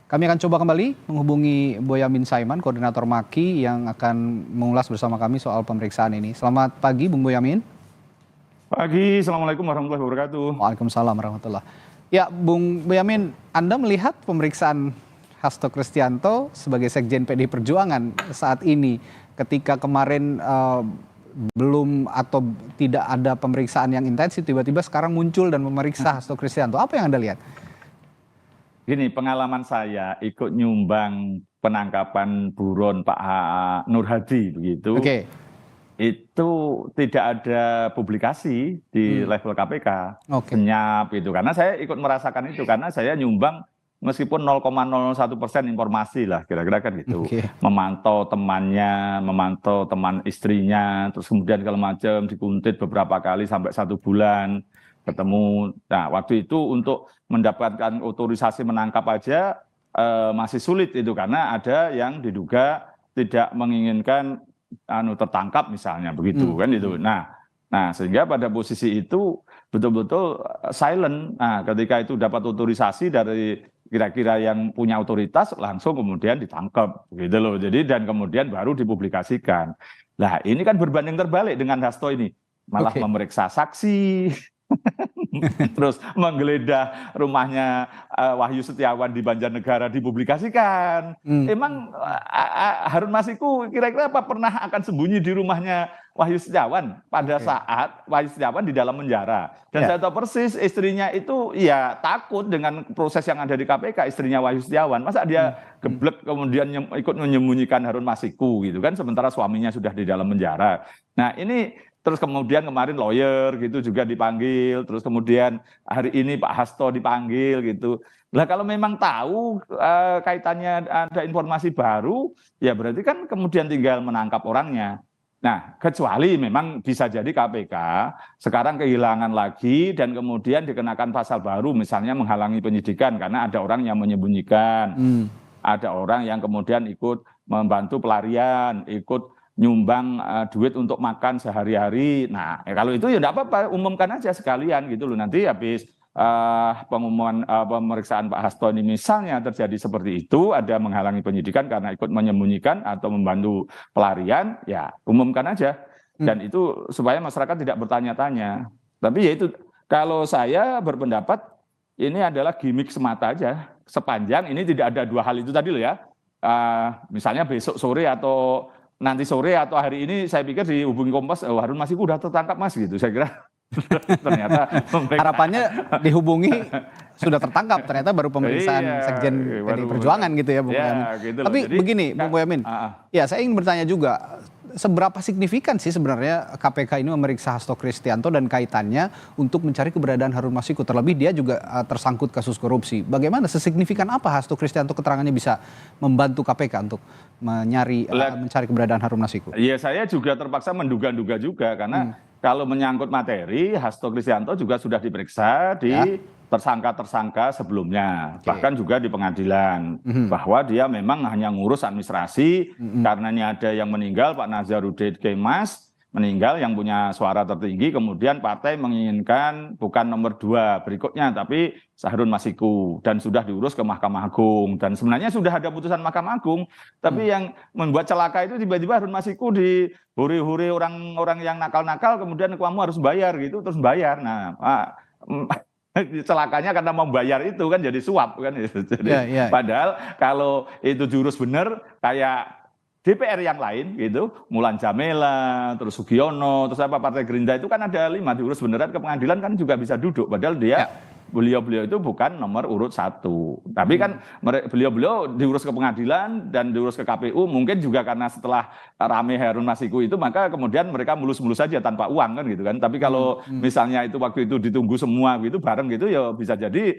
Kami akan coba kembali menghubungi Boyamin Saiman, Koordinator MAKI yang akan mengulas bersama kami soal pemeriksaan ini. Selamat pagi, Bung Boyamin. Pagi, Assalamualaikum warahmatullahi wabarakatuh. Waalaikumsalam warahmatullahi. Ya, Bung Boyamin, Anda melihat pemeriksaan Hasto Kristianto sebagai Sekjen PDI Perjuangan saat ini, ketika kemarin belum atau tidak ada pemeriksaan yang intensif, tiba-tiba sekarang muncul dan memeriksa Hasto Kristianto. Apa yang Anda lihat? Gini, pengalaman saya ikut nyumbang penangkapan buron Pak Nur Hadi begitu. Oke. Itu tidak ada publikasi di level KPK. Senyap itu. Karena saya ikut merasakan itu karena saya nyumbang meskipun 0,01% informasi lah kira-kira kan gitu. Memantau temannya, memantau teman istrinya, terus kemudian kalau macam dikuntit beberapa kali sampai 1 bulan ketemu. Nah, waktu itu untuk mendapatkan otorisasi menangkap aja masih sulit itu karena ada yang diduga tidak menginginkan tertangkap misalnya begitu kan itu. Nah sehingga pada posisi itu betul-betul silent. Nah, ketika itu dapat otorisasi dari kira-kira yang punya otoritas langsung kemudian ditangkap gitu loh. Jadi dan kemudian baru dipublikasikan. Nah, ini kan berbanding terbalik dengan Hasto ini. Malah memeriksa saksi, terus menggeledah rumahnya Wahyu Setiawan di Banjarnegara dipublikasikan. Emang Harun Masiku kira-kira apa pernah akan sembunyi di rumahnya Wahyu Setiawan pada saat Wahyu Setiawan di dalam penjara. Dan saya tahu persis istrinya itu ya takut dengan proses yang ada di KPK, istrinya Wahyu Setiawan. Masa dia geblek kemudian ikut menyembunyikan Harun Masiku gitu kan, sementara suaminya sudah di dalam penjara. Nah ini terus kemudian kemarin lawyer gitu juga dipanggil, terus kemudian hari ini Pak Hasto dipanggil gitu. Lah kalau memang tahu kaitannya ada informasi baru, ya berarti kan kemudian tinggal menangkap orangnya. Nah, kecuali memang bisa jadi KPK sekarang kehilangan lagi dan kemudian dikenakan pasal baru, misalnya menghalangi penyidikan karena ada orang yang menyembunyikan, ada orang yang kemudian ikut membantu pelarian, ikut nyumbang duit untuk makan sehari-hari. Nah, kalau itu ya enggak apa-apa, umumkan aja sekalian gitu loh. Nanti habis pengumuman pemeriksaan Pak Hasto ini misalnya terjadi seperti itu, ada menghalangi penyidikan karena ikut menyembunyikan atau membantu pelarian, ya umumkan aja. Dan itu supaya masyarakat tidak bertanya-tanya. Tapi ya itu, kalau saya berpendapat ini adalah gimmick semata aja. Sepanjang ini tidak ada dua hal itu tadi loh ya. Misalnya besok sore atau nanti sore atau hari ini saya pikir dihubungi Kompas, Harun Masiku udah tertangkap Mas gitu, saya kira. Ternyata harapannya dihubungi sudah tertangkap, ternyata baru pemeriksaan Sekjen PDI Perjuangan gitu ya Bung Boyamin. Gitu. Tapi jadi, begini Bung Boyamin, ya saya ingin bertanya juga, seberapa signifikan sih sebenarnya KPK ini memeriksa Hasto Kristianto dan kaitannya untuk mencari keberadaan Harun Masiku, terlebih dia juga tersangkut kasus korupsi. Bagaimana, sesignifikan apa Hasto Kristianto keterangannya bisa membantu KPK untuk mencari keberadaan Harun Masiku? Iya, saya juga terpaksa menduga-duga juga karena kalau menyangkut materi, Hasto Kristianto juga sudah diperiksa di tersangka-tersangka sebelumnya, bahkan juga di pengadilan, bahwa dia memang hanya ngurus administrasi, karenanya ada yang meninggal, Pak Nazarudin Kemas meninggal yang punya suara tertinggi, kemudian partai menginginkan bukan nomor 2 berikutnya, tapi Harun Masiku, dan sudah diurus ke Mahkamah Agung, dan sebenarnya sudah ada putusan Mahkamah Agung, tapi yang membuat celaka itu tiba-tiba Harun Masiku dihuri-huri orang-orang yang nakal-nakal, kemudian kamu harus bayar gitu, terus bayar. Nah, celakanya karena mau bayar itu kan jadi suap kan. Jadi, padahal kalau itu jurus benar kayak DPR yang lain gitu, Mulan Jamela, terus Sugiono, terus apa Partai Gerindra itu kan ada 5 diurus beneran ke pengadilan kan juga bisa duduk, padahal beliau-beliau itu bukan nomor urut 1. Tapi kan beliau-beliau diurus ke pengadilan dan diurus ke KPU, mungkin juga karena setelah rame Harun Masiku itu maka kemudian mereka mulus-mulus saja tanpa uang kan gitu kan. Tapi kalau misalnya itu waktu itu ditunggu semua gitu bareng gitu ya bisa jadi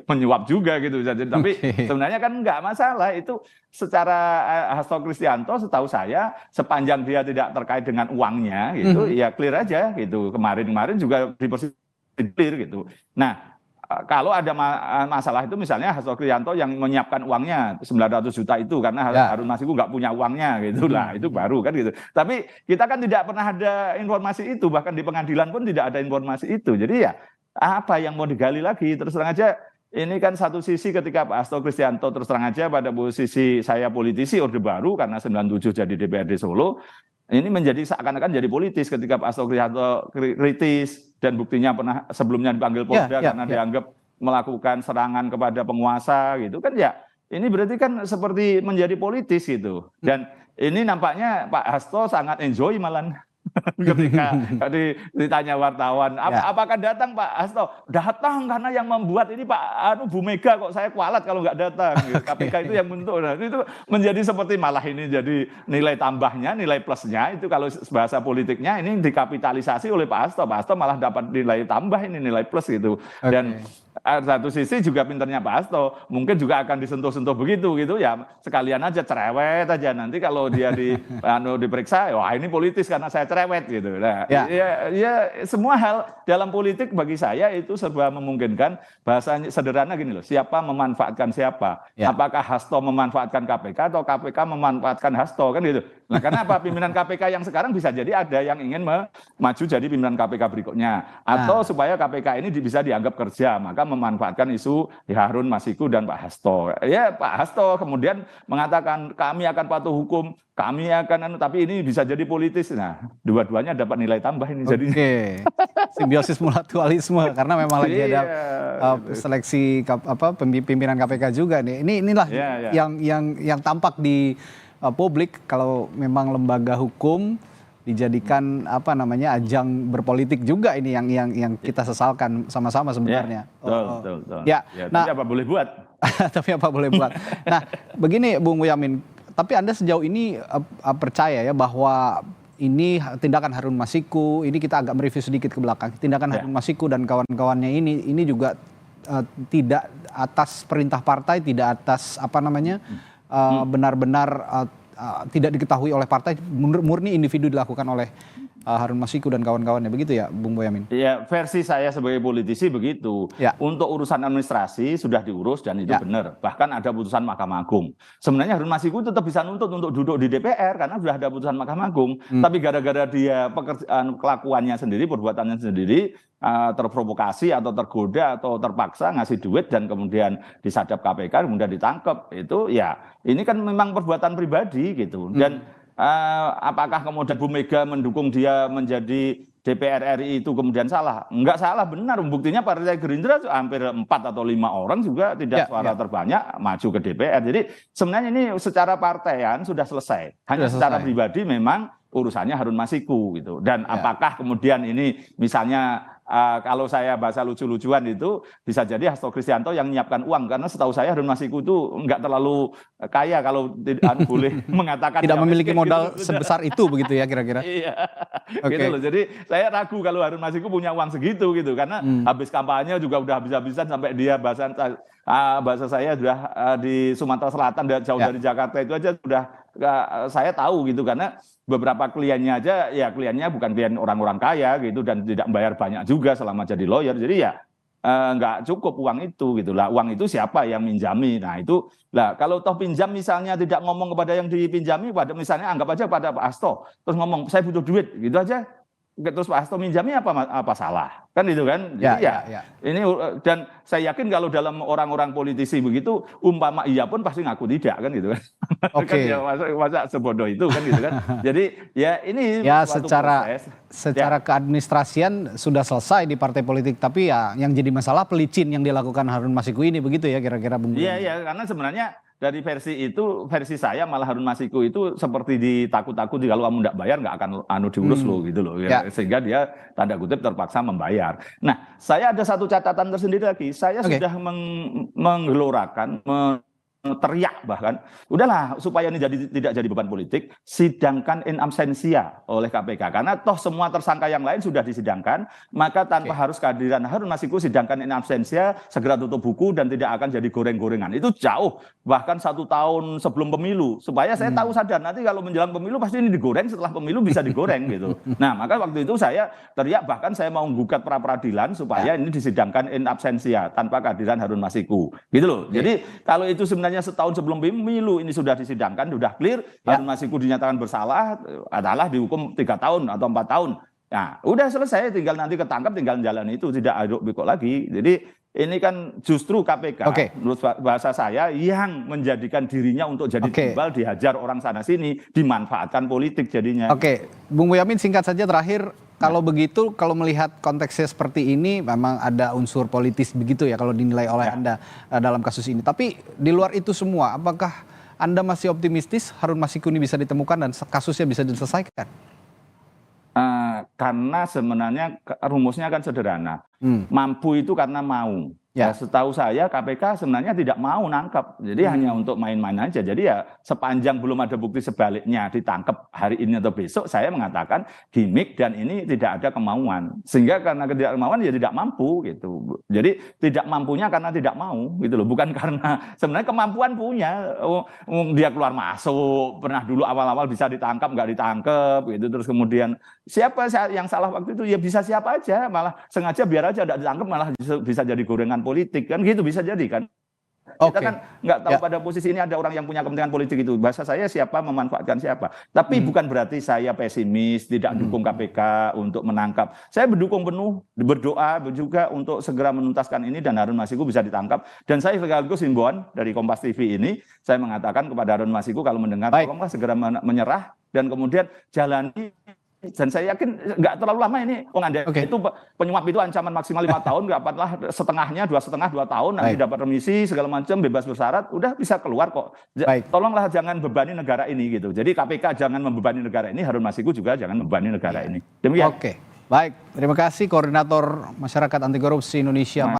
menyuap juga gitu. Tapi sebenarnya kan nggak masalah itu secara Hasto Kristianto setahu saya sepanjang dia tidak terkait dengan uangnya gitu ya clear aja gitu. Kemarin juga clear gitu. Nah, kalau ada masalah itu misalnya Hasto Kristianto yang menyiapkan uangnya 900 juta itu karena Harun Masiku nggak punya uangnya gitu lah, itu baru kan gitu. Tapi kita kan tidak pernah ada informasi itu, bahkan di pengadilan pun tidak ada informasi itu. Jadi ya apa yang mau digali lagi, terus terang aja ini kan satu sisi ketika Pak Hasto Kristianto terus terang aja pada posisi saya politisi Orde Baru karena 97 jadi DPRD Solo, ini menjadi seakan-akan jadi politis ketika Pak Hasto Kristianto kritis dan buktinya pernah sebelumnya dipanggil Polda karena dianggap melakukan serangan kepada penguasa gitu kan ya. Ini berarti kan seperti menjadi politis gitu. Dan ini nampaknya Pak Hasto sangat enjoy malah ketika ditanya wartawan, apakah datang Pak Hasto? Datang karena yang membuat ini Pak Bu Mega kok saya kualat kalau nggak datang. KPK itu yang bentuk. Nah, itu menjadi seperti malah ini jadi nilai tambahnya, nilai plusnya itu kalau bahasa politiknya ini dikapitalisasi oleh Pak Hasto. Pak Hasto malah dapat nilai tambah ini nilai plus gitu. Dan satu sisi juga pinternya Pak Hasto mungkin juga akan disentuh-sentuh begitu gitu ya, sekalian aja cerewet aja nanti kalau dia diperiksa wah ini politis karena saya cerewet gitu. Nah, ya semua hal dalam politik bagi saya itu serba memungkinkan. Bahasanya sederhana gini loh, siapa memanfaatkan siapa, apakah Hasto memanfaatkan KPK atau KPK memanfaatkan Hasto kan gitu. Nah karena apa, pimpinan KPK yang sekarang bisa jadi ada yang ingin maju jadi pimpinan KPK berikutnya atau supaya KPK ini bisa dianggap kerja, maka memanfaatkan isu Harun Masiku dan Pak Hasto. Ya Pak Hasto kemudian mengatakan kami akan patuh hukum, kami akan tapi ini bisa jadi politis. Nah, dua-duanya dapat nilai tambah ini jadi. Simbiosis mutualisme karena memang lagi ada seleksi pimpinan KPK juga nih. Inilah yang tampak di publik kalau memang lembaga hukum dijadikan ajang berpolitik juga ini yang kita sesalkan sama-sama sebenarnya. Betul. Ya, tapi apa boleh buat? Tapi apa boleh buat? Nah, begini Bung Boyamin, tapi Anda sejauh ini percaya ya bahwa ini tindakan Harun Masiku, ini kita agak mereview sedikit ke belakang. Tindakan Harun Masiku dan kawan-kawannya ini juga tidak atas perintah partai, tidak atas benar-benar tidak diketahui oleh partai, murni individu dilakukan oleh Harun Masiku dan kawan-kawannya, begitu ya Bung Boyamin? Ya, versi saya sebagai politisi begitu. Untuk urusan administrasi sudah diurus dan itu benar. Bahkan ada putusan Mahkamah Agung. Sebenarnya Harun Masiku tetap bisa nuntut untuk duduk di DPR karena sudah ada putusan Mahkamah Agung. Tapi gara-gara dia kelakuannya sendiri, perbuatannya sendiri, terprovokasi atau tergoda atau terpaksa ngasih duit dan kemudian disadap KPK kemudian ditangkap, itu ya ini kan memang perbuatan pribadi gitu. Dan apakah kemudian Bu Mega mendukung dia menjadi DPR RI itu kemudian salah? Enggak salah, benar. Buktinya Partai Gerindra hampir 4 atau 5 orang juga tidak suara terbanyak maju ke DPR. Jadi sebenarnya ini secara partaian sudah selesai. Hanya secara pribadi memang urusannya Harun Masiku gitu. Dan apakah kemudian ini misalnya kalau saya bahasa lucu-lucuan itu bisa jadi Hasto Kristianto yang menyiapkan uang, karena setahu saya Harun Masiku itu enggak terlalu kaya kalau boleh mengatakan tidak memiliki modal gitu, sebesar itu begitu ya kira-kira. Iya. Gitu loh. Jadi saya ragu kalau Harun Masiku punya uang segitu gitu, karena habis kampanye juga udah habis-habisan sampai dia bahasa saya sudah di Sumatera Selatan jauh dari Jakarta itu aja sudah saya tahu gitu, karena beberapa kliennya aja ya kliennya bukan klien orang-orang kaya gitu dan tidak membayar banyak juga selama jadi lawyer. Jadi ya nggak cukup uang itu gitu lah. Uang itu siapa yang minjami? Nah itu lah, kalau toh pinjam misalnya tidak ngomong kepada yang dipinjami, pada misalnya anggap aja pada Pak Hasto, terus ngomong saya butuh duit gitu aja, terus Pak Hasto minjami apa salah kan itu kan. Jadi ini dan saya yakin kalau dalam orang-orang politisi begitu umpama iya pun pasti ngaku tidak kan gitu kan. Kan ya, masa sebodoh itu kan gitu kan. Jadi ya ini secara keadministrasian sudah selesai di partai politik, tapi ya yang jadi masalah pelicin yang dilakukan Harun Masiku ini, begitu ya kira-kira Bung. Iya karena sebenarnya dari versi saya malah Harun Masiku itu seperti ditakut-takuti kalau kamu tidak bayar nggak akan diurus lo gitu loh ya. Sehingga dia tanda kutip terpaksa membayar. Nah, saya ada satu catatan tersendiri lagi. Saya sudah menggelorakan, teriak bahkan, udahlah supaya ini tidak jadi beban politik, sidangkan in absentia oleh KPK, karena toh semua tersangka yang lain sudah disidangkan, maka tanpa harus kehadiran Harun Masiku, sidangkan in absentia, segera tutup buku dan tidak akan jadi goreng-gorengan. Itu jauh, bahkan 1 tahun sebelum pemilu, supaya saya tahu sadar nanti kalau menjelang pemilu pasti ini digoreng, setelah pemilu bisa digoreng gitu. Nah maka waktu itu saya teriak, bahkan saya mau menggugat pra peradilan supaya ini disidangkan in absentia tanpa kehadiran Harun Masiku gitu loh. Jadi kalau itu sebenarnya setahun sebelum pemilu ini sudah disidangkan, sudah clear, Harun Masiku dinyatakan bersalah, adalah dihukum 3 tahun atau 4 tahun. Nah, udah selesai, tinggal nanti ketangkap, tinggal jalan itu, tidak aduk-bikuk lagi. Jadi ini kan justru KPK, menurut bahasa saya, yang menjadikan dirinya untuk jadi tumbal, dihajar orang sana sini, dimanfaatkan politik jadinya. Bung Boyamin, singkat saja terakhir, kalau begitu, kalau melihat konteksnya seperti ini, memang ada unsur politis begitu ya kalau dinilai oleh Anda dalam kasus ini. Tapi di luar itu semua, apakah Anda masih optimistis Harun Masiku ini bisa ditemukan dan kasusnya bisa diselesaikan? Karena sebenarnya rumusnya kan sederhana. Mampu itu karena mau. Ya, setahu saya KPK sebenarnya tidak mau nangkap. Jadi hanya untuk main-main aja. Jadi ya sepanjang belum ada bukti sebaliknya ditangkap hari ini atau besok, saya mengatakan gimmick dan ini tidak ada kemauan. Sehingga karena tidak kemauan ya tidak mampu gitu. Jadi tidak mampunya karena tidak mau gitu loh. Bukan karena sebenarnya kemampuan punya. Dia keluar masuk, pernah dulu awal-awal bisa ditangkap, nggak ditangkap gitu. Terus kemudian siapa yang salah waktu itu ya bisa siapa aja, malah sengaja biar aja tidak ditangkap malah bisa jadi gorengan politik kan gitu, bisa jadi kan. Kita kan nggak tahu pada posisi ini ada orang yang punya kepentingan politik itu. Bahasa saya siapa memanfaatkan siapa. Tapi bukan berarti saya pesimis, tidak dukung KPK untuk menangkap. Saya mendukung penuh, berdoa juga untuk segera menuntaskan ini dan Harun Masiku bisa ditangkap. Dan saya sekaligus himbauan dari Kompas TV ini, saya mengatakan kepada Harun Masiku kalau mendengar, tolonglah segera menyerah dan kemudian jalani. Dan saya yakin nggak terlalu lama ini. Itu penyuap itu ancaman maksimal 5 tahun, dapatlah setengahnya, 2,5 tahun, nanti dapat remisi segala macam, bebas bersyarat, udah bisa keluar kok. Tolonglah jangan bebani negara ini gitu. Jadi KPK jangan membebani negara ini, Harun Masiku juga jangan membebani negara ini. Demikian. Baik, terima kasih Koordinator Masyarakat Anti Korupsi Indonesia.